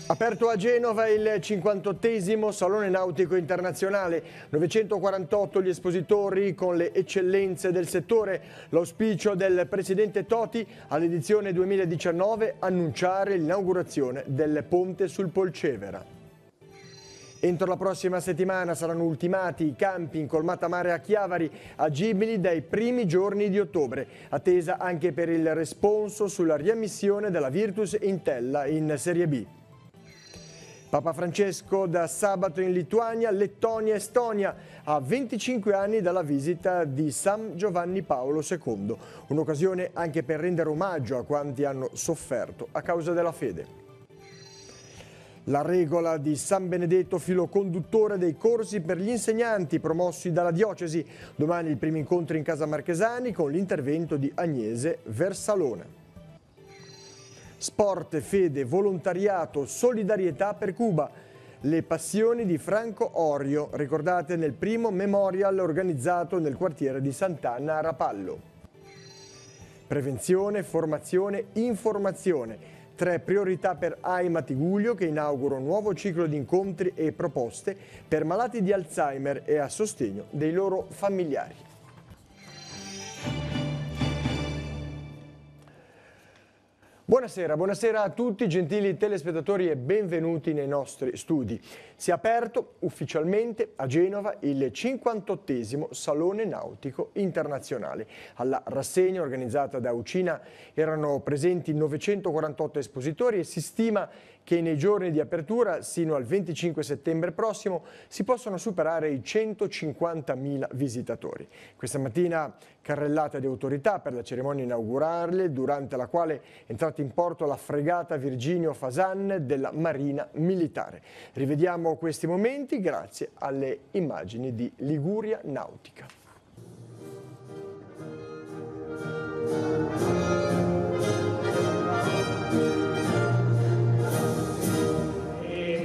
Aperto a Genova il 58esimo Salone Nautico Internazionale, 948 gli espositori con le eccellenze del settore. L'auspicio del presidente Toti all'edizione 2019 annunciare l'inaugurazione del ponte sul Polcevera. Entro la prossima settimana saranno ultimati i campi in Colmata Mare a Chiavari, agibili dai primi giorni di ottobre, attesa anche per il responso sulla riammissione della Virtus Entella in Serie B. Papa Francesco da sabato in Lituania, Lettonia e Estonia, a 25 anni dalla visita di San Giovanni Paolo II, un'occasione anche per rendere omaggio a quanti hanno sofferto a causa della fede. La regola di San Benedetto, filo conduttore dei corsi per gli insegnanti promossi dalla diocesi. Domani il primo incontro in Casa Marchesani con l'intervento di Agnese Versalone. Sport, fede, volontariato, solidarietà per Cuba. Le passioni di Franco Orio, ricordate nel primo memorial organizzato nel quartiere di Sant'Anna a Rapallo. Prevenzione, formazione, informazione. 3 priorità per AIMA Tiguglio, che inaugura un nuovo ciclo di incontri e proposte per malati di Alzheimer e a sostegno dei loro familiari. Buonasera a tutti gentili telespettatori e benvenuti nei nostri studi. Si è aperto ufficialmente a Genova il 58esimo Salone Nautico Internazionale. Alla rassegna organizzata da Ucina erano presenti 948 espositori e si stima che nei giorni di apertura, sino al 25 settembre prossimo, si possano superare i 150.000 visitatori. Questa mattina carrellata di autorità per la cerimonia inaugurale, durante la quale è entrata in porto la fregata Virginio Fasan della Marina Militare. Rivediamo questi momenti grazie alle immagini di Liguria Nautica.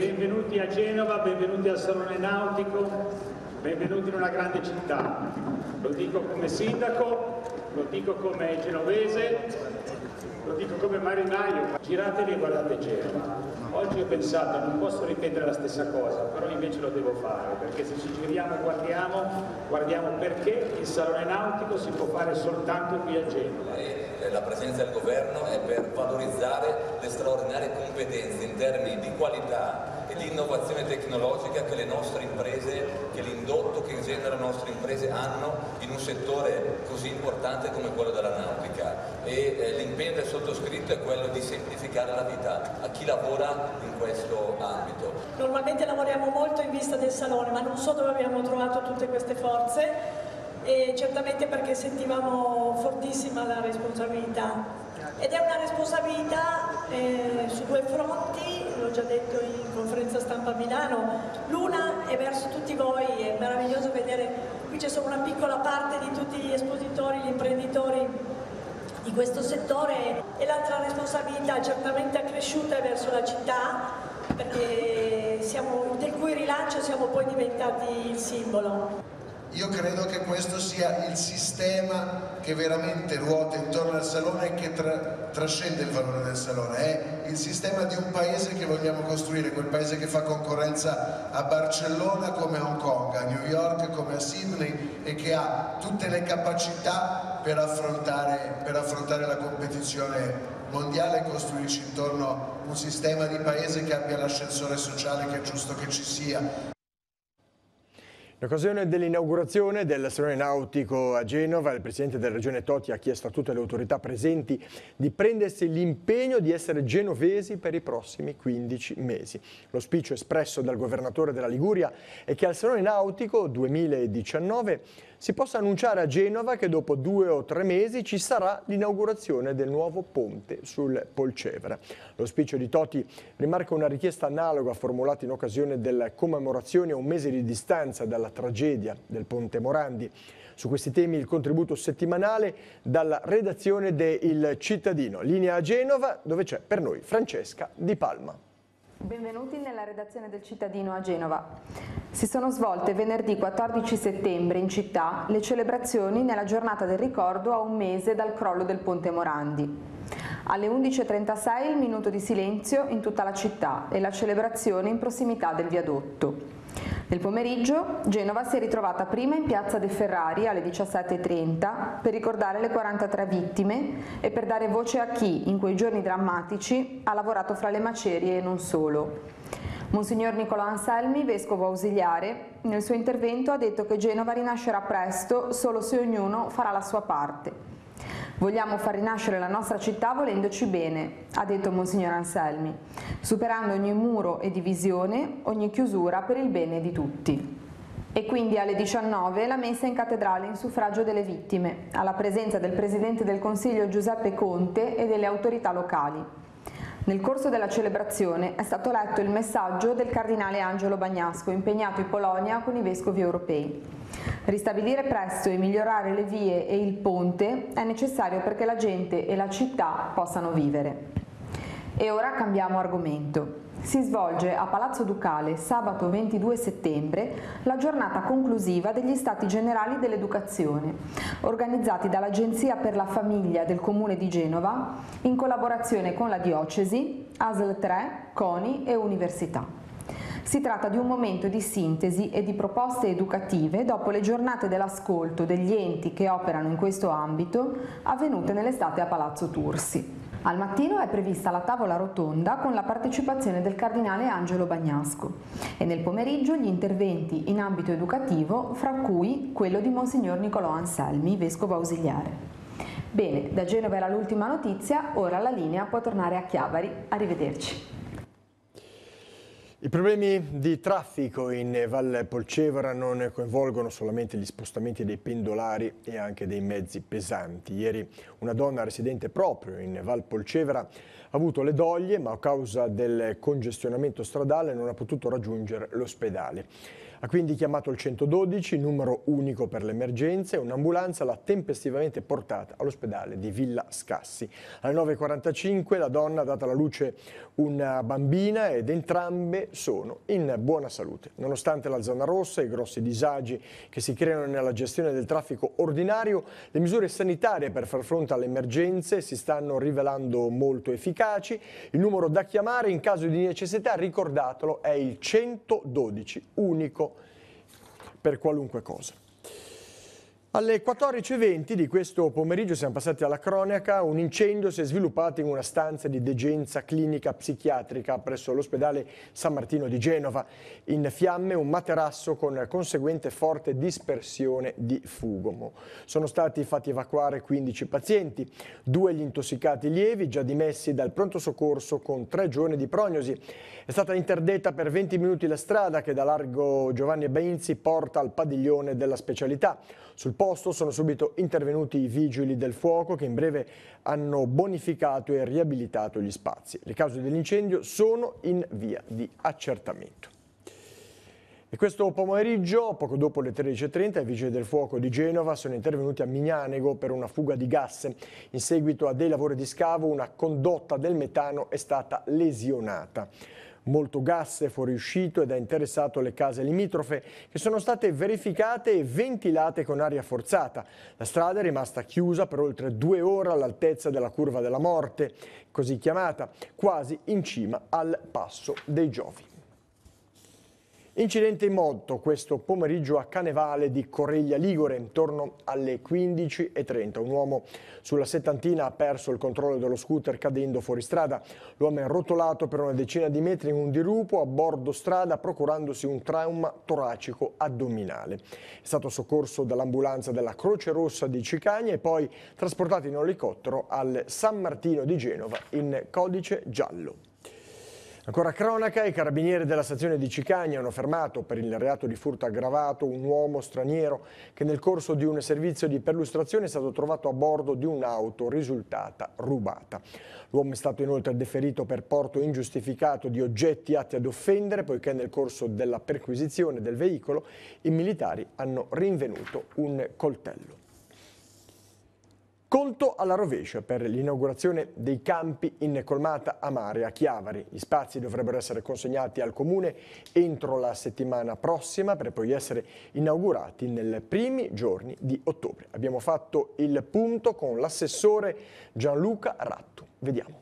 Benvenuti a Genova, benvenuti al Salone Nautico, benvenuti in una grande città. Lo dico come sindaco, lo dico come genovese, lo dico come marinaio. Giratevi e guardate Genova. Oggi ho pensato, non posso ripetere la stessa cosa, però invece lo devo fare, perché se ci giriamo e guardiamo perché il Salone Nautico si può fare soltanto qui a Genova. La presenza del governo è per valorizzare le straordinarie competenze in termini di qualità e di innovazione tecnologica che le nostre imprese, che l'indotto che genera le nostre imprese hanno in un settore così importante come quello della nautica. E l'impegno del sottoscritto è quello di semplificare la vita a chi lavora in questo ambito. Normalmente lavoriamo molto in vista del Salone, ma non so dove abbiamo trovato tutte queste forze. E certamente perché sentivamo fortissima la responsabilità ed è una responsabilità su 2 fronti, l'ho già detto in conferenza stampa a Milano. L'una è verso tutti voi, è meraviglioso vedere, qui c'è solo una piccola parte di tutti gli espositori, gli imprenditori di questo settore, e l'altra responsabilità certamente accresciuta è verso la città, perché del cui rilancio siamo poi diventati il simbolo. Io credo che questo sia il sistema che veramente ruota intorno al Salone e che trascende il valore del Salone. È il sistema di un paese che vogliamo costruire, quel paese che fa concorrenza a Barcellona come a Hong Kong, a New York come a Sydney, e che ha tutte le capacità per affrontare la competizione mondiale e costruirci intorno un sistema di paese che abbia l'ascensore sociale che è giusto che ci sia. In occasione dell'inaugurazione del Salone Nautico a Genova, il Presidente della Regione Toti ha chiesto a tutte le autorità presenti di prendersi l'impegno di essere genovesi per i prossimi 15 mesi. L'auspicio espresso dal Governatore della Liguria è che al Salone Nautico 2019 si possa annunciare a Genova che dopo 2 o 3 mesi ci sarà l'inaugurazione del nuovo ponte sul Polcevera. L'auspicio di Toti rimarca una richiesta analoga formulata in occasione della commemorazione a 1 mese di distanza dalla tragedia del Ponte Morandi. Su questi temi il contributo settimanale dalla redazione de Il Cittadino. Linea a Genova, dove c'è per noi Francesca Di Palma. Benvenuti nella redazione del Cittadino a Genova. Si sono svolte venerdì 14 settembre in città le celebrazioni nella giornata del ricordo a 1 mese dal crollo del Ponte Morandi. Alle 11:36 il minuto di silenzio in tutta la città e la celebrazione in prossimità del viadotto. Nel pomeriggio Genova si è ritrovata prima in piazza De Ferrari alle 17:30 per ricordare le 43 vittime e per dare voce a chi in quei giorni drammatici ha lavorato fra le macerie e non solo. Monsignor Nicolò Anselmi, vescovo ausiliare, nel suo intervento ha detto che Genova rinascerà presto solo se ognuno farà la sua parte. Vogliamo far rinascere la nostra città volendoci bene, ha detto Monsignor Anselmi, superando ogni muro e divisione, ogni chiusura per il bene di tutti. E quindi alle 19 la messa in cattedrale in suffragio delle vittime, alla presenza del Presidente del Consiglio Giuseppe Conte e delle autorità locali. Nel corso della celebrazione è stato letto il messaggio del cardinale Angelo Bagnasco, impegnato in Polonia con i vescovi europei. Ristabilire presto e migliorare le vie e il ponte è necessario perché la gente e la città possano vivere. E ora cambiamo argomento. Si svolge a Palazzo Ducale sabato 22 settembre la giornata conclusiva degli Stati Generali dell'Educazione, organizzati dall'Agenzia per la Famiglia del Comune di Genova in collaborazione con la Diocesi, ASL 3, CONI e Università. Si tratta di un momento di sintesi e di proposte educative dopo le giornate dell'ascolto degli enti che operano in questo ambito avvenute nell'estate a Palazzo Tursi. Al mattino è prevista la tavola rotonda con la partecipazione del cardinale Angelo Bagnasco e nel pomeriggio gli interventi in ambito educativo, fra cui quello di Monsignor Nicolò Anselmi, vescovo ausiliare. Bene, da Genova era l'ultima notizia, ora la linea può tornare a Chiavari. Arrivederci. I problemi di traffico in Val Polcevera non coinvolgono solamente gli spostamenti dei pendolari e anche dei mezzi pesanti. Ieri una donna residente proprio in Val Polcevera ha avuto le doglie, ma a causa del congestionamento stradale non ha potuto raggiungere l'ospedale. Ha quindi chiamato il 112, numero unico per le emergenze, e un'ambulanza l'ha tempestivamente portata all'ospedale di Villa Scassi. Alle 9:45 la donna ha dato alla luce una bambina ed entrambe sono in buona salute. Nonostante la zona rossa e i grossi disagi che si creano nella gestione del traffico ordinario, le misure sanitarie per far fronte alle emergenze si stanno rivelando molto efficaci. Il numero da chiamare in caso di necessità, ricordatelo, è il 112, unico per qualunque cosa. Alle 14:20 di questo pomeriggio siamo passati alla cronaca. Un incendio si è sviluppato in una stanza di degenza clinica psichiatrica presso l'ospedale San Martino di Genova. In fiamme un materasso con conseguente forte dispersione di fumo. Sono stati fatti evacuare 15 pazienti, 2 gli intossicati lievi già dimessi dal pronto soccorso con 3 giorni di prognosi. È stata interdetta per 20 minuti la strada che da largo Giovanni Bainzi porta al padiglione della specialità. Sul posto sono subito intervenuti i vigili del fuoco che in breve hanno bonificato e riabilitato gli spazi. Le cause dell'incendio sono in via di accertamento. E questo pomeriggio, poco dopo le 13:30, i vigili del fuoco di Genova sono intervenuti a Mignanego per una fuga di gas. In seguito a dei lavori di scavo, una condotta del metano è stata lesionata. Molto gas è fuoriuscito ed ha interessato le case limitrofe che sono state verificate e ventilate con aria forzata. La strada è rimasta chiusa per oltre 2 ore all'altezza della curva della morte, così chiamata, quasi in cima al passo dei Giovi. Incidente in moto questo pomeriggio a Canevale di Correglia Ligure, intorno alle 15:30. Un uomo sulla settantina ha perso il controllo dello scooter cadendo fuori strada. L'uomo è rotolato per una decina di metri in un dirupo a bordo strada, procurandosi un trauma toracico addominale. È stato soccorso dall'ambulanza della Croce Rossa di Cicagna e poi trasportato in elicottero al San Martino di Genova in codice giallo. Ancora cronaca, i carabinieri della stazione di Cicagna hanno fermato per il reato di furto aggravato un uomo straniero che nel corso di un servizio di perlustrazione è stato trovato a bordo di un'auto risultata rubata. L'uomo è stato inoltre deferito per porto ingiustificato di oggetti atti ad offendere, poiché nel corso della perquisizione del veicolo i militari hanno rinvenuto un coltello. Conto alla rovescia per l'inaugurazione dei campi in Colmata a Mare a Chiavari. Gli spazi dovrebbero essere consegnati al Comune entro la settimana prossima per poi essere inaugurati nei primi giorni di ottobre. Abbiamo fatto il punto con l'assessore Gianluca Ratto. Vediamo.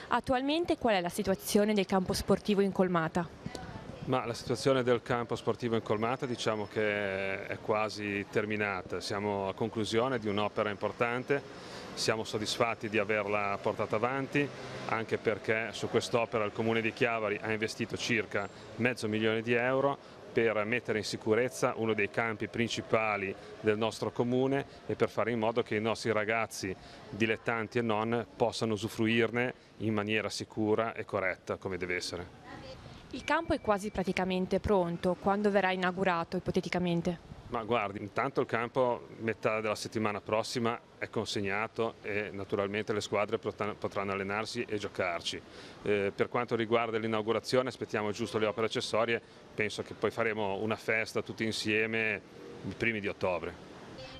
Attualmente qual è la situazione del campo sportivo in Colmata? Ma la situazione del campo sportivo in Colmata diciamo che è quasi terminata, siamo a conclusione di un'opera importante, siamo soddisfatti di averla portata avanti anche perché su quest'opera il Comune di Chiavari ha investito circa €500.000 per mettere in sicurezza uno dei campi principali del nostro comune e per fare in modo che i nostri ragazzi dilettanti e non possano usufruirne in maniera sicura e corretta come deve essere. Il campo è quasi praticamente pronto, quando verrà inaugurato ipoteticamente? Ma guardi, intanto il campo metà della settimana prossima è consegnato e naturalmente le squadre potranno allenarsi e giocarci. Per quanto riguarda l'inaugurazione aspettiamo giusto le opere accessorie, penso che poi faremo una festa tutti insieme i primi di ottobre.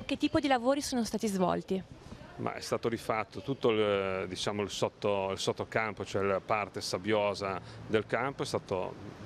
Che tipo di lavori sono stati svolti? Ma è stato rifatto tutto il sottocampo, cioè la parte sabbiosa del campo,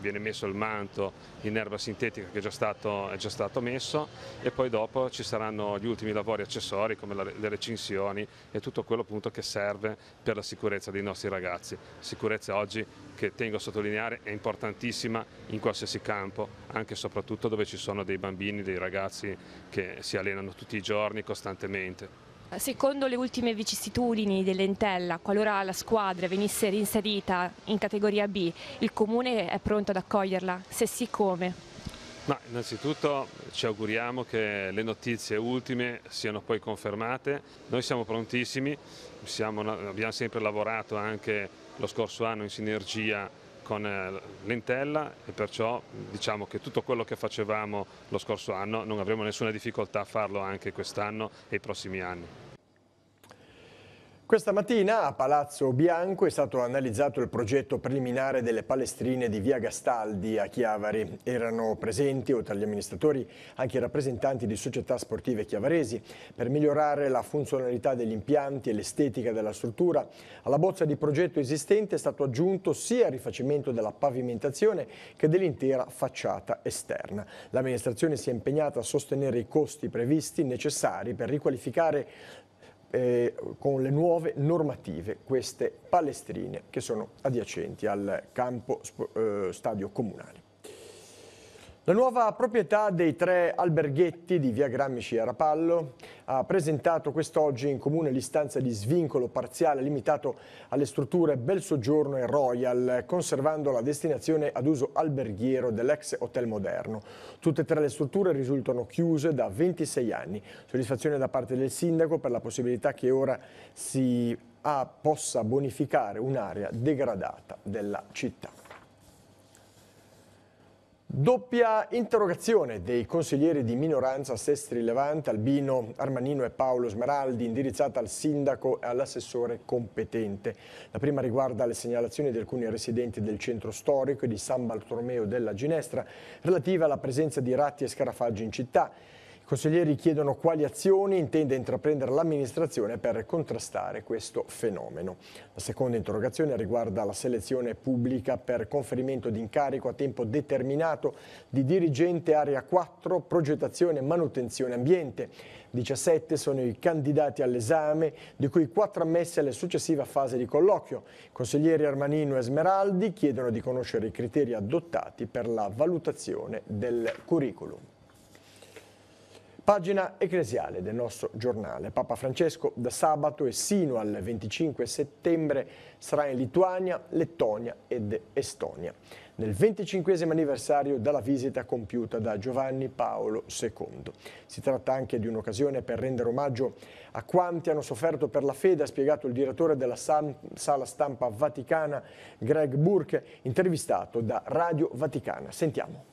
viene messo il manto in erba sintetica che è già stato messo e poi dopo ci saranno gli ultimi lavori accessori come le recinzioni e tutto quello appunto che serve per la sicurezza dei nostri ragazzi. Sicurezza oggi che tengo a sottolineare è importantissima in qualsiasi campo, anche e soprattutto dove ci sono dei bambini, dei ragazzi che si allenano tutti i giorni costantemente. Secondo le ultime vicissitudini dell'Entella, qualora la squadra venisse reinserita in categoria B, il Comune è pronto ad accoglierla? Se sì, come? Ma innanzitutto ci auguriamo che le notizie ultime siano poi confermate. Noi siamo prontissimi, abbiamo sempre lavorato anche lo scorso anno in sinergia con l'Entella e perciò diciamo che tutto quello che facevamo lo scorso anno non avremo nessuna difficoltà a farlo anche quest'anno e i prossimi anni. Questa mattina a Palazzo Bianco è stato analizzato il progetto preliminare delle palestrine di via Gastaldi a Chiavari. Erano presenti, oltre agli amministratori, anche i rappresentanti di società sportive chiavaresi. Per migliorare la funzionalità degli impianti e l'estetica della struttura, alla bozza di progetto esistente è stato aggiunto sia il rifacimento della pavimentazione che dell'intera facciata esterna. L'amministrazione si è impegnata a sostenere i costi previsti necessari per riqualificare con le nuove normative queste palestrine che sono adiacenti al campo stadio comunale. La nuova proprietà dei 3 alberghetti di via Gramsci a Rapallo ha presentato quest'oggi in comune l'istanza di svincolo parziale limitato alle strutture Bel Soggiorno e Royal, conservando la destinazione ad uso alberghiero dell'ex Hotel Moderno. Tutte e 3 le strutture risultano chiuse da 26 anni. Soddisfazione da parte del sindaco per la possibilità che ora si possa bonificare un'area degradata della città. Doppia interrogazione dei consiglieri di minoranza Sestri Levante, Albino Armanino e Paolo Smeraldi, indirizzata al sindaco e all'assessore competente. La prima riguarda le segnalazioni di alcuni residenti del centro storico e di San Bartolomeo della Ginestra relative alla presenza di ratti e scarafaggi in città. I consiglieri chiedono quali azioni intende intraprendere l'amministrazione per contrastare questo fenomeno. La seconda interrogazione riguarda la selezione pubblica per conferimento di incarico a tempo determinato di dirigente area 4, progettazione e manutenzione ambiente. 17 sono i candidati all'esame, di cui 4 ammessi alla successiva fase di colloquio. I consiglieri Armanino e Smeraldi chiedono di conoscere i criteri adottati per la valutazione del curriculum. Pagina ecclesiale del nostro giornale. Papa Francesco da sabato e sino al 25 settembre sarà in Lituania, Lettonia ed Estonia, nel 25° anniversario dalla visita compiuta da Giovanni Paolo II. Si tratta anche di un'occasione per rendere omaggio a quanti hanno sofferto per la fede, ha spiegato il direttore della Sala Stampa Vaticana, Greg Burke, intervistato da Radio Vaticana. Sentiamo.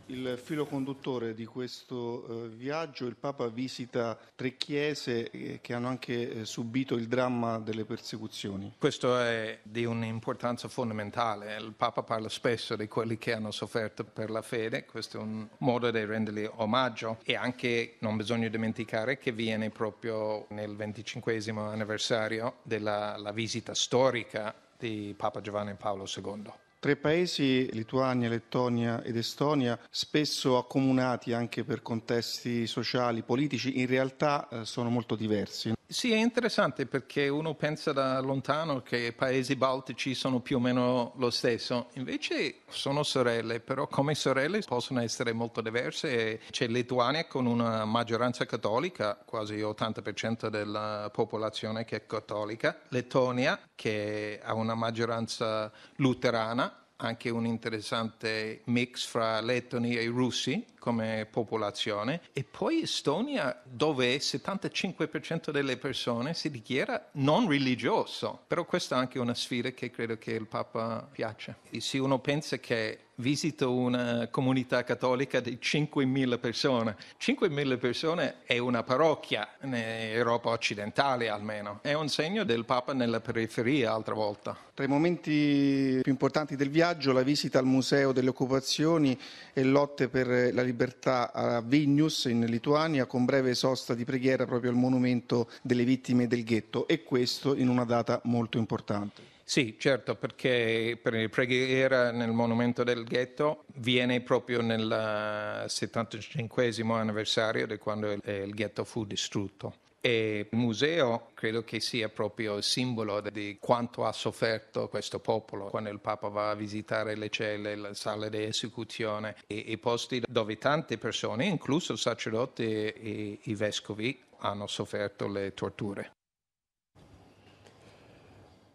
Il filo conduttore di questo viaggio, il Papa visita 3 chiese che hanno anche subito il dramma delle persecuzioni. Questo è di un'importanza fondamentale. Il Papa parla spesso di quelli che hanno sofferto per la fede, questo è un modo di rendergli omaggio e anche non bisogna dimenticare che viene proprio nel 25° anniversario della visita storica di Papa Giovanni Paolo II. Tre paesi, Lituania, Lettonia ed Estonia, spesso accomunati anche per contesti sociali, politici, in realtà sono molto diversi. Sì, è interessante perché uno pensa da lontano che i paesi baltici sono più o meno lo stesso, invece sono sorelle, però come sorelle possono essere molto diverse. C'è Lituania con una maggioranza cattolica, quasi 80% della popolazione che è cattolica, Lettonia che ha una maggioranza luterana, anche un interessante mix fra lettoni e russi come popolazione, e poi Estonia dove il 75% delle persone si dichiara non religioso, però questa è anche una sfida che credo che il Papa piaccia. E se uno pensa che visito una comunità cattolica di 5.000 persone. 5.000 persone è una parrocchia in Europa occidentale almeno. È un segno del Papa nella periferia altra volta. Tra i momenti più importanti del viaggio, la visita al Museo delle Occupazioni e lotte per la libertà a Vilnius in Lituania, con breve sosta di preghiera proprio al monumento delle vittime del ghetto, e questo in una data molto importante. Sì, certo, perché per la preghiera nel monumento del ghetto viene proprio nel 75esimo anniversario di quando il ghetto fu distrutto. E il museo credo che sia proprio il simbolo di quanto ha sofferto questo popolo. Quando il Papa va a visitare le celle, le sale di esecuzione e i posti dove tante persone, incluso sacerdoti e i vescovi, hanno sofferto le torture.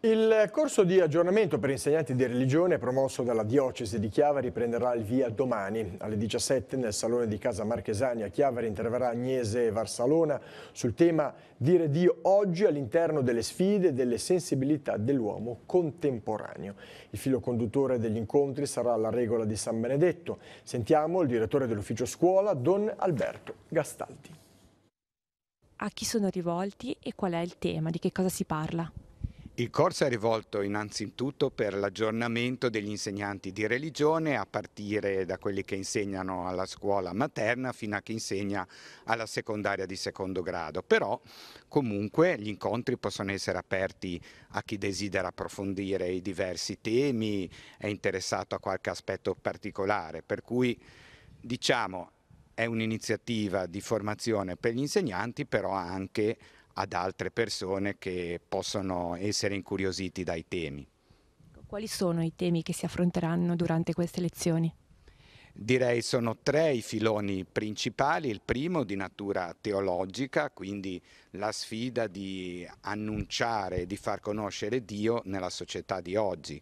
Il corso di aggiornamento per insegnanti di religione promosso dalla Diocesi di Chiavari prenderà il via domani. Alle 17 nel Salone di Casa Marchesani a Chiavari interverrà Agnese Varsalona sul tema Dire Dio oggi all'interno delle sfide e delle sensibilità dell'uomo contemporaneo. Il filo conduttore degli incontri sarà la regola di San Benedetto. Sentiamo il direttore dell'ufficio scuola, Don Alberto Gastaldi. A chi sono rivolti e qual è il tema? Di che cosa si parla? Il corso è rivolto innanzitutto per l'aggiornamento degli insegnanti di religione, a partire da quelli che insegnano alla scuola materna fino a chi insegna alla secondaria di secondo grado. Però comunque gli incontri possono essere aperti a chi desidera approfondire i diversi temi, è interessato a qualche aspetto particolare, per cui diciamo è un'iniziativa di formazione per gli insegnanti, però anche ad altre persone che possono essere incuriositi dai temi. Quali sono i temi che si affronteranno durante queste lezioni? Direi sono tre i filoni principali. Il primo di natura teologica, quindi la sfida di annunciare e di far conoscere Dio nella società di oggi,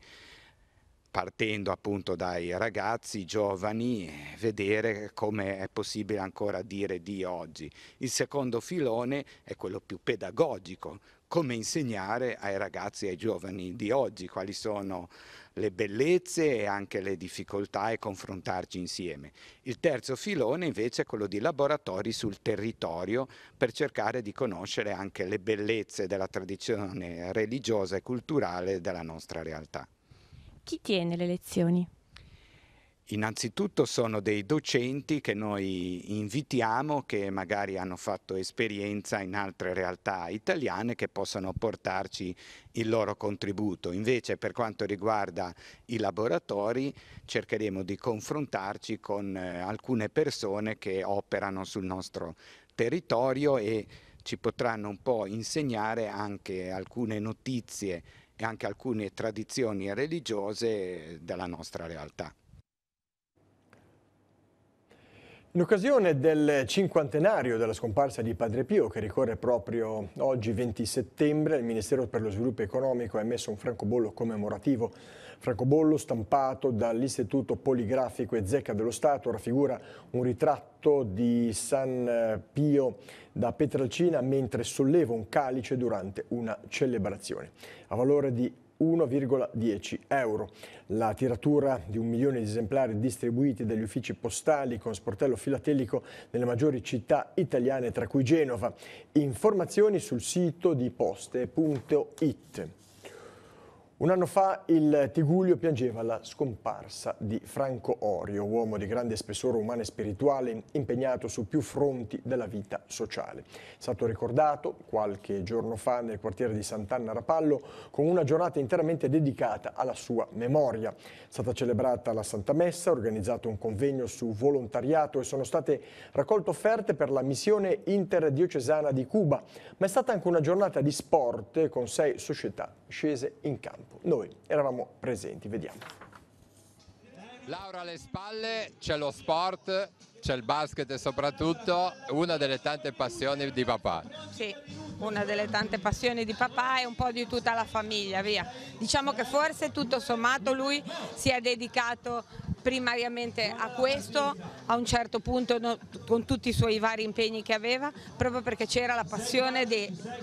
partendo appunto dai ragazzi, giovani, vedere come è possibile ancora dire Dio oggi. Il secondo filone è quello più pedagogico, come insegnare ai ragazzi e ai giovani di oggi quali sono le bellezze e anche le difficoltà e confrontarci insieme. Il terzo filone invece è quello di laboratori sul territorio per cercare di conoscere anche le bellezze della tradizione religiosa e culturale della nostra realtà. Chi tiene le lezioni? Innanzitutto sono dei docenti che noi invitiamo, che magari hanno fatto esperienza in altre realtà italiane, che possono portarci il loro contributo. Invece per quanto riguarda i laboratori cercheremo di confrontarci con alcune persone che operano sul nostro territorio e ci potranno un po' insegnare anche alcune notizie e anche alcune tradizioni religiose della nostra realtà. In occasione del cinquantenario della scomparsa di Padre Pio, che ricorre proprio oggi 20 settembre, il Ministero per lo Sviluppo Economico ha emesso un francobollo commemorativo. Francobollo stampato dall'Istituto Poligrafico e Zecca dello Stato raffigura un ritratto di San Pio da Pietrelcina mentre solleva un calice durante una celebrazione, a valore di 1,10 euro. La tiratura di 1 milione di esemplari distribuiti dagli uffici postali con sportello filatelico nelle maggiori città italiane, tra cui Genova. Informazioni sul sito di poste.it. Un anno fa il Tigullio piangeva la scomparsa di Franco Orio, uomo di grande spessore umano e spirituale, impegnato su più fronti della vita sociale. È stato ricordato qualche giorno fa nel quartiere di Sant'Anna Rapallo con una giornata interamente dedicata alla sua memoria. È stata celebrata la Santa Messa, organizzato un convegno su volontariato e sono state raccolte offerte per la missione interdiocesana di Cuba, ma è stata anche una giornata di sport con 6 società scese in campo. Noi eravamo presenti, vediamo. Laura alle spalle, c'è lo sport, c'è il basket e soprattutto una delle tante passioni di papà. Sì, una delle tante passioni di papà e un po' di tutta la famiglia, via. Diciamo che forse tutto sommato lui si è dedicato primariamente a questo, a un certo punto con tutti i suoi vari impegni che aveva, proprio perché c'era la passione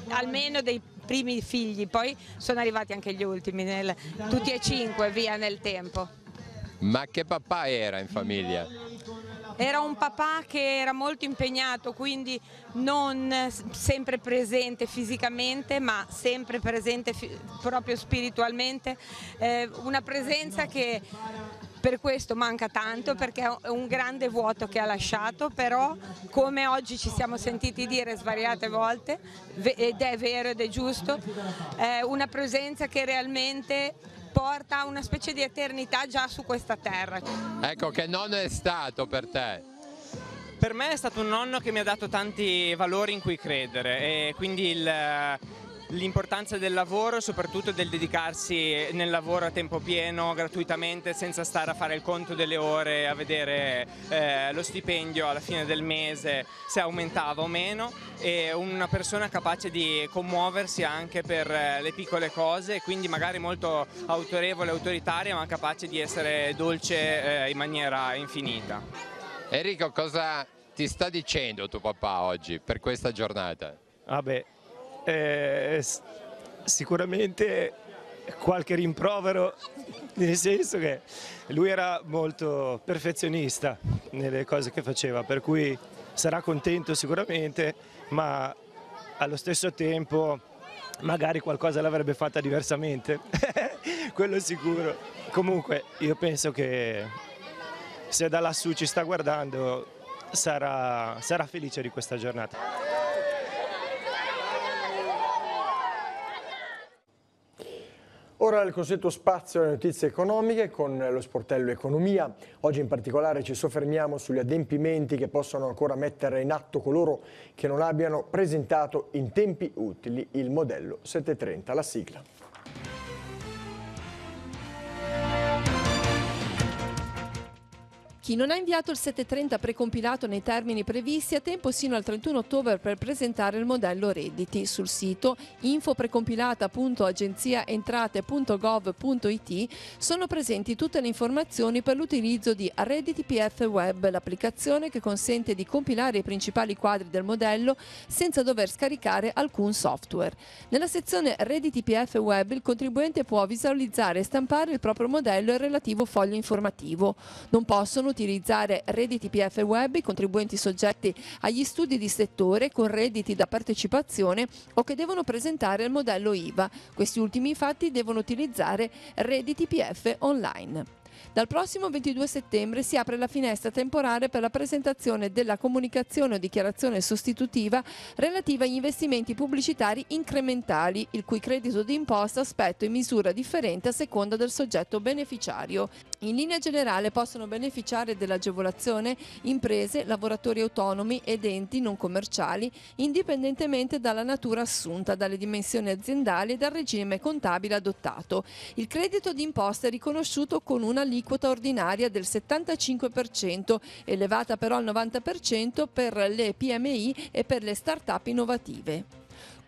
almeno dei primi figli, poi sono arrivati anche gli ultimi, tutti e 5 via nel tempo. Ma che papà era in famiglia? Era un papà che era molto impegnato, quindi non sempre presente fisicamente, ma sempre presente proprio spiritualmente, una presenza che per questo manca tanto, perché è un grande vuoto che ha lasciato, però come oggi ci siamo sentiti dire svariate volte, ed è vero ed è giusto, è una presenza che realmente porta una specie di eternità già su questa terra. Ecco, che nonno è stato per te? Per me è stato un nonno che mi ha dato tanti valori in cui credere, e quindi l'importanza del lavoro, soprattutto del dedicarsi nel lavoro a tempo pieno, gratuitamente, senza stare a fare il conto delle ore, a vedere lo stipendio alla fine del mese, se aumentava o meno, e una persona capace di commuoversi anche per le piccole cose, quindi magari molto autorevole, autoritaria, ma capace di essere dolce in maniera infinita. Enrico, cosa ti sta dicendo tuo papà oggi per questa giornata? Sicuramente qualche rimprovero, nel senso che lui era molto perfezionista nelle cose che faceva, per cui sarà contento sicuramente, ma allo stesso tempo magari qualcosa l'avrebbe fatta diversamente, quello sicuro. Comunque io penso che se da lassù ci sta guardando sarà felice di questa giornata. Ora il consueto spazio alle notizie economiche con lo sportello Economia. Oggi in particolare ci soffermiamo sugli adempimenti che possono ancora mettere in atto coloro che non abbiano presentato in tempi utili il modello 730. La sigla. Chi non ha inviato il 730 precompilato nei termini previsti ha tempo sino al 31 ottobre per presentare il modello redditi. Sul sito infoprecompilata.agenziaentrate.gov.it sono presenti tutte le informazioni per l'utilizzo di Redditi PF Web, l'applicazione che consente di compilare i principali quadri del modello senza dover scaricare alcun software. Nella sezione Redditi PF Web il contribuente può visualizzare e stampare il proprio modello e il relativo foglio informativo. Non possono utilizzare redditi PF Web i contribuenti soggetti agli studi di settore con redditi da partecipazione o che devono presentare il modello IVA. Questi ultimi infatti devono utilizzare redditi PF online. Dal prossimo 22 settembre si apre la finestra temporale per la presentazione della comunicazione o dichiarazione sostitutiva relativa agli investimenti pubblicitari incrementali, il cui credito d'imposta aspetto in misura differente a seconda del soggetto beneficiario. In linea generale possono beneficiare dell'agevolazione imprese, lavoratori autonomi ed enti non commerciali, indipendentemente dalla natura assunta, dalle dimensioni aziendali e dal regime contabile adottato. Il credito d'imposta è riconosciuto con una aliquota ordinaria del 75%, elevata però al 90% per le PMI e per le start-up innovative.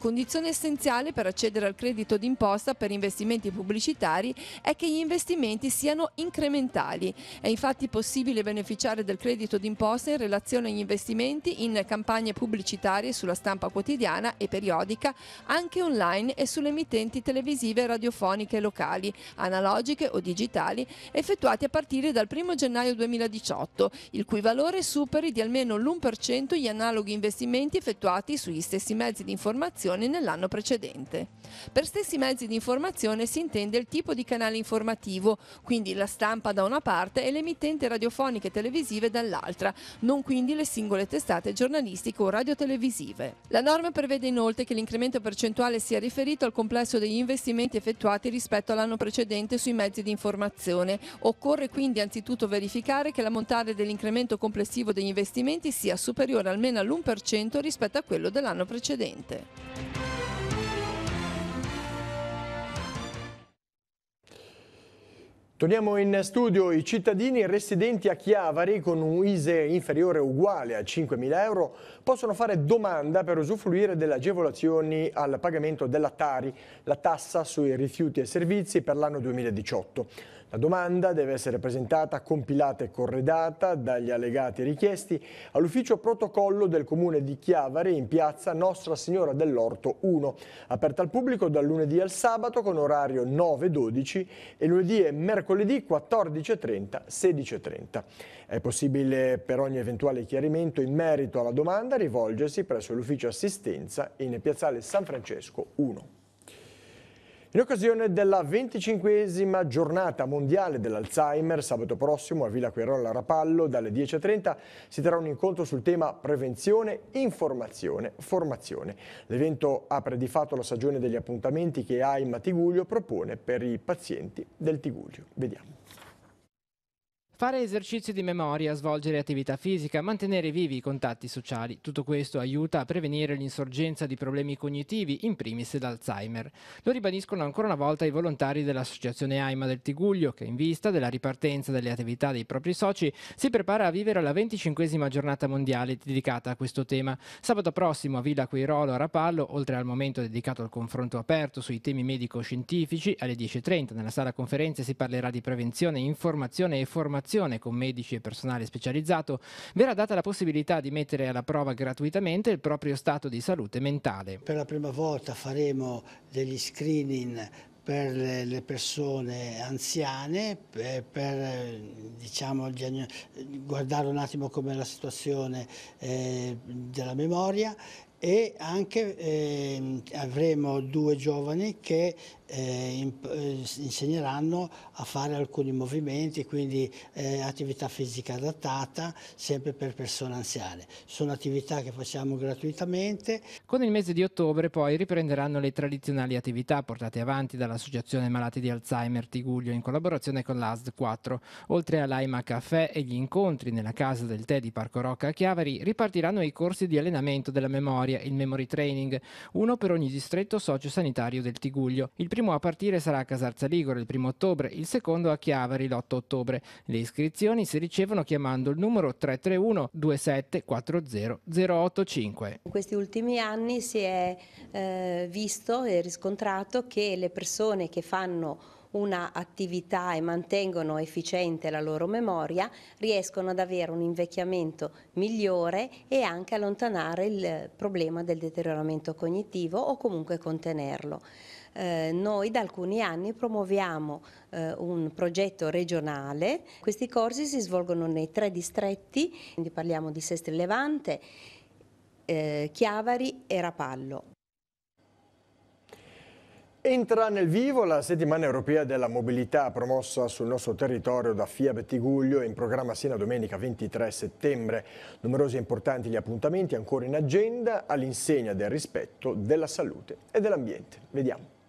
Condizione essenziale per accedere al credito d'imposta per investimenti pubblicitari è che gli investimenti siano incrementali. È infatti possibile beneficiare del credito d'imposta in relazione agli investimenti in campagne pubblicitarie sulla stampa quotidiana e periodica, anche online e sulle emittenti televisive, radiofoniche locali, analogiche o digitali, effettuati a partire dal 1 gennaio 2018, il cui valore superi di almeno l'1% gli analoghi investimenti effettuati sugli stessi mezzi di informazione informazioni nell'anno precedente. Per stessi mezzi di informazione si intende il tipo di canale informativo, quindi la stampa da una parte e le emittenti radiofoniche e televisive dall'altra, non quindi le singole testate giornalistiche o radiotelevisive. La norma prevede inoltre che l'incremento percentuale sia riferito al complesso degli investimenti effettuati rispetto all'anno precedente sui mezzi di informazione. Occorre quindi anzitutto verificare che l'ammontare dell'incremento complessivo degli investimenti sia superiore almeno all'1% rispetto a quello dell'anno precedente. Torniamo in studio. I cittadini residenti a Chiavari con un ISEE inferiore o uguale a 5.000 euro possono fare domanda per usufruire delle agevolazioni al pagamento della TARI, la tassa sui rifiuti e servizi per l'anno 2018. La domanda deve essere presentata, compilata e corredata dagli allegati richiesti all'ufficio protocollo del Comune di Chiavari in piazza Nostra Signora dell'Orto 1, aperta al pubblico dal lunedì al sabato con orario 9-12 e lunedì e mercoledì 14.30, 16.30. È possibile per ogni eventuale chiarimento in merito alla domanda rivolgersi presso l'ufficio assistenza in piazzale San Francesco 1. In occasione della 25esima giornata mondiale dell'Alzheimer, sabato prossimo a Villa Queirola Rapallo dalle 10.30 si terrà un incontro sul tema prevenzione, informazione, formazione. L'evento apre di fatto la stagione degli appuntamenti che AIMA Tigullio propone per i pazienti del Tigullio. Vediamo. Fare esercizi di memoria, svolgere attività fisica, mantenere vivi i contatti sociali. Tutto questo aiuta a prevenire l'insorgenza di problemi cognitivi, in primis l'Alzheimer. Lo ribadiscono ancora una volta i volontari dell'Associazione AIMA del Tigullio, che in vista della ripartenza delle attività dei propri soci si prepara a vivere la 25esima giornata mondiale dedicata a questo tema. Sabato prossimo a Villa Queirola Rapallo, oltre al momento dedicato al confronto aperto sui temi medico-scientifici, alle 10.30 nella sala conferenze si parlerà di prevenzione, informazione e formazione con medici e personale specializzato, verrà data la possibilità di mettere alla prova gratuitamente il proprio stato di salute mentale. Per la prima volta faremo degli screening per le persone anziane, per diciamo, guardare un attimo com'è la situazione della memoria, e anche avremo 2 giovani che insegneranno a fare alcuni movimenti, quindi attività fisica adattata, sempre per persone anziane. Sono attività che facciamo gratuitamente. Con il mese di ottobre poi riprenderanno le tradizionali attività portate avanti dall'Associazione Malati di Alzheimer Tigullio in collaborazione con l'ASD 4. Oltre all'AIMA Caffè e gli incontri nella Casa del Tè di Parco Rocca a Chiavari, ripartiranno i corsi di allenamento della memoria, il Memory Training, uno per ogni distretto sociosanitario del Tigullio. Il primo a partire sarà a Casarza Ligure il 1 ottobre, il secondo a Chiavari l'8 ottobre. Le iscrizioni si ricevono chiamando il numero 331 27 40 085. In questi ultimi anni si è visto e riscontrato che le persone che fanno una attività e mantengono efficiente la loro memoria riescono ad avere un invecchiamento migliore e anche allontanare il problema del deterioramento cognitivo o comunque contenerlo. Noi da alcuni anni promuoviamo un progetto regionale. Questi corsi si svolgono nei 3 distretti, quindi parliamo di Sestri Levante, Chiavari e Rapallo. Entra nel vivo la settimana europea della mobilità promossa sul nostro territorio da FIAB Tigullio, in programma sino a domenica 23 settembre. Numerosi e importanti gli appuntamenti ancora in agenda all'insegna del rispetto della salute e dell'ambiente. Vediamo.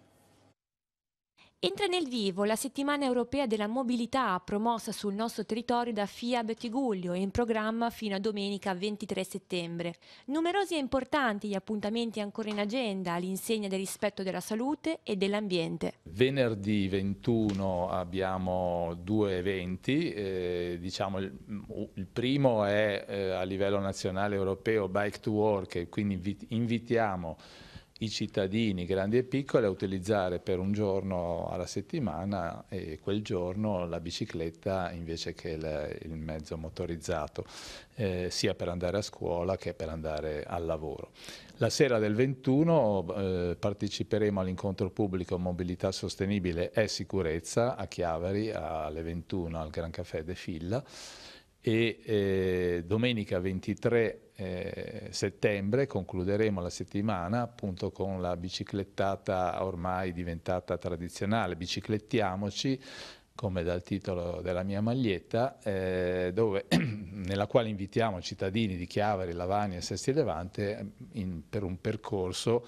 Entra nel vivo la settimana europea della mobilità promossa sul nostro territorio da FIAB Tigullio, in programma fino a domenica 23 settembre. Numerosi e importanti gli appuntamenti ancora in agenda all'insegna del rispetto della salute e dell'ambiente. Venerdì 21 abbiamo 2 eventi, diciamo il primo è a livello nazionale europeo Bike to Work, e quindi invitiamo i cittadini grandi e piccoli a utilizzare per un giorno alla settimana e quel giorno la bicicletta invece che il mezzo motorizzato, sia per andare a scuola che per andare al lavoro. La sera del 21 parteciperemo all'incontro pubblico Mobilità Sostenibile e Sicurezza a Chiavari alle 21 al Gran Caffè de Filla. e domenica 23 settembre concluderemo la settimana appunto con la biciclettata ormai diventata tradizionale, Biciclettiamoci, come dal titolo della mia maglietta, nella quale invitiamo cittadini di Chiavari, Lavagna e Sesti Levante per un percorso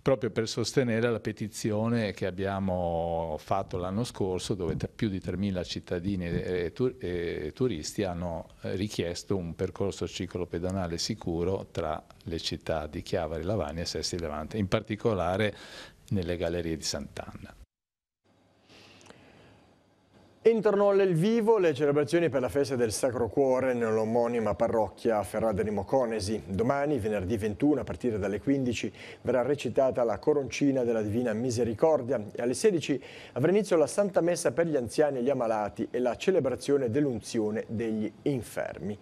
proprio per sostenere la petizione che abbiamo fatto l'anno scorso, dove più di 3.000 cittadini e turisti hanno richiesto un percorso ciclopedonale sicuro tra le città di Chiavari, Lavagna e Sesti Levante, in particolare nelle gallerie di Sant'Anna. Entrano nel vivo le celebrazioni per la festa del Sacro Cuore nell'omonima parrocchia Ferrada di Moconesi. Domani, venerdì 21, a partire dalle 15, verrà recitata la coroncina della Divina Misericordia e alle 16 avrà inizio la Santa Messa per gli anziani e gli ammalati e la celebrazione dell'unzione degli infermi.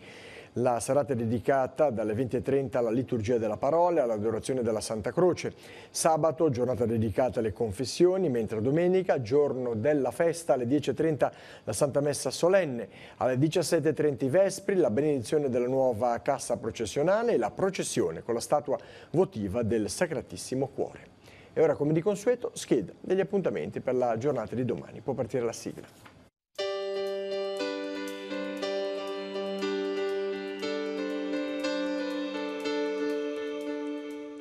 La serata è dedicata dalle 20:30 alla liturgia della parola e all'adorazione della Santa Croce. Sabato, giornata dedicata alle confessioni, mentre domenica, giorno della festa, alle 10:30 la Santa Messa solenne, alle 17:30 i Vespri, la benedizione della nuova cassa processionale e la processione con la statua votiva del Sacratissimo Cuore. E ora, come di consueto, scheda degli appuntamenti per la giornata di domani. Può partire la sigla.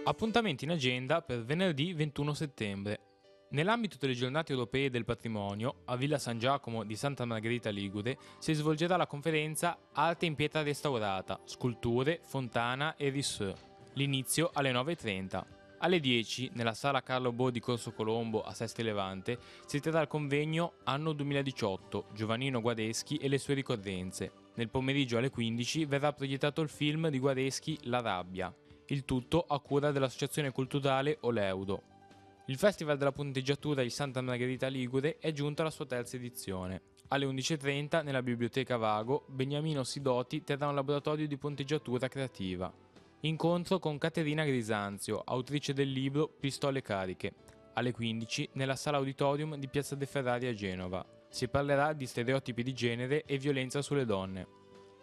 Appuntamenti in agenda per venerdì 21 settembre. Nell'ambito delle giornate europee del patrimonio, a Villa San Giacomo di Santa Margherita Ligure si svolgerà la conferenza Arte in pietra restaurata, sculture, fontana e rissò. L'inizio alle 9:30. Alle 10, nella sala Carlo Bo di Corso Colombo a Sesti Levante, si terrà il convegno Anno 2018, Giovannino Guareschi e le sue ricorrenze. Nel pomeriggio alle 15 verrà proiettato il film di Guareschi La rabbia. Il tutto a cura dell'Associazione Culturale Oleudo. Il Festival della Punteggiatura di Santa Margherita Ligure è giunto alla sua terza edizione. Alle 11:30 nella Biblioteca Vago, Beniamino Sidoti terrà un laboratorio di punteggiatura creativa. Incontro con Caterina Grisanzio, autrice del libro Pistole cariche. Alle 15 nella Sala Auditorium di Piazza De Ferrari a Genova. Si parlerà di stereotipi di genere e violenza sulle donne.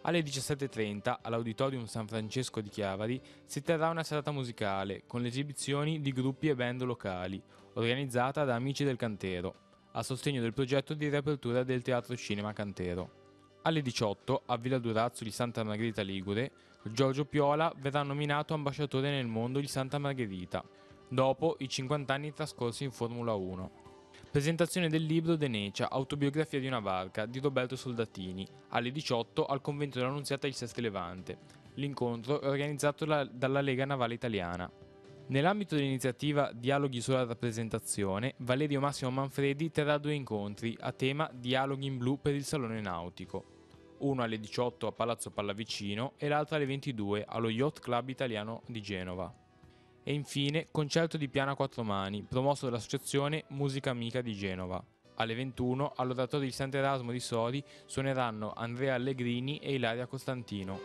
Alle 17:30 all'Auditorium San Francesco di Chiavari si terrà una serata musicale con le esibizioni di gruppi e band locali, organizzata da Amici del Cantero, a sostegno del progetto di riapertura del Teatro Cinema Cantero. Alle 18 a Villa Durazzo di Santa Margherita Ligure, Giorgio Piola verrà nominato ambasciatore nel mondo di Santa Margherita, dopo i 50 anni trascorsi in Formula 1. Presentazione del libro Denecia, autobiografia di una barca, di Roberto Soldatini, alle 18 al convento dell'Annunziata di Sesti Levante. L'incontro è organizzato dalla Lega Navale Italiana. Nell'ambito dell'iniziativa Dialoghi sulla rappresentazione, Valerio Massimo Manfredi terrà 2 incontri a tema Dialoghi in blu per il Salone Nautico. Uno alle 18 a Palazzo Pallavicino e l'altro alle 22 allo Yacht Club Italiano di Genova. E infine concerto di piano a 4 mani, promosso dall'associazione Musica Amica di Genova. Alle 21 all'Oratorio di Sant'Erasmo di Sori suoneranno Andrea Allegrini e Ilaria Costantino.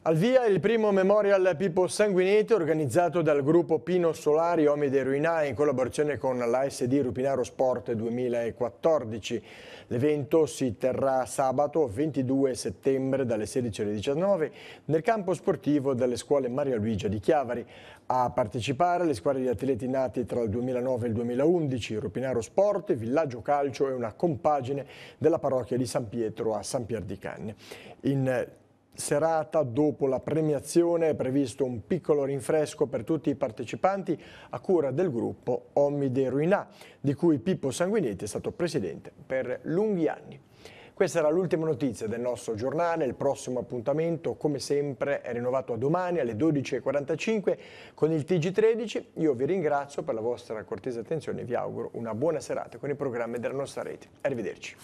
Al via il primo Memorial Pippo Sanguinetti organizzato dal gruppo Pino Solari Omide Ruinà in collaborazione con l'ASD Rupinaro Sport 2014. L'evento si terrà sabato 22 settembre dalle 16 alle 19 nel campo sportivo delle scuole Maria Luigia di Chiavari. A partecipare le squadre di atleti nati tra il 2009 e il 2011, Rupinaro Sport, Villaggio Calcio e una compagine della parrocchia di San Pietro a San Pier di Canne. In serata, dopo la premiazione, è previsto un piccolo rinfresco per tutti i partecipanti a cura del gruppo Omide Ruinà, di cui Pippo Sanguinetti è stato presidente per lunghi anni. Questa era l'ultima notizia del nostro giornale. Il prossimo appuntamento, come sempre, è rinnovato a domani alle 12:45 con il TG13. Io vi ringrazio per la vostra cortese attenzione e vi auguro una buona serata con i programmi della nostra rete. Arrivederci.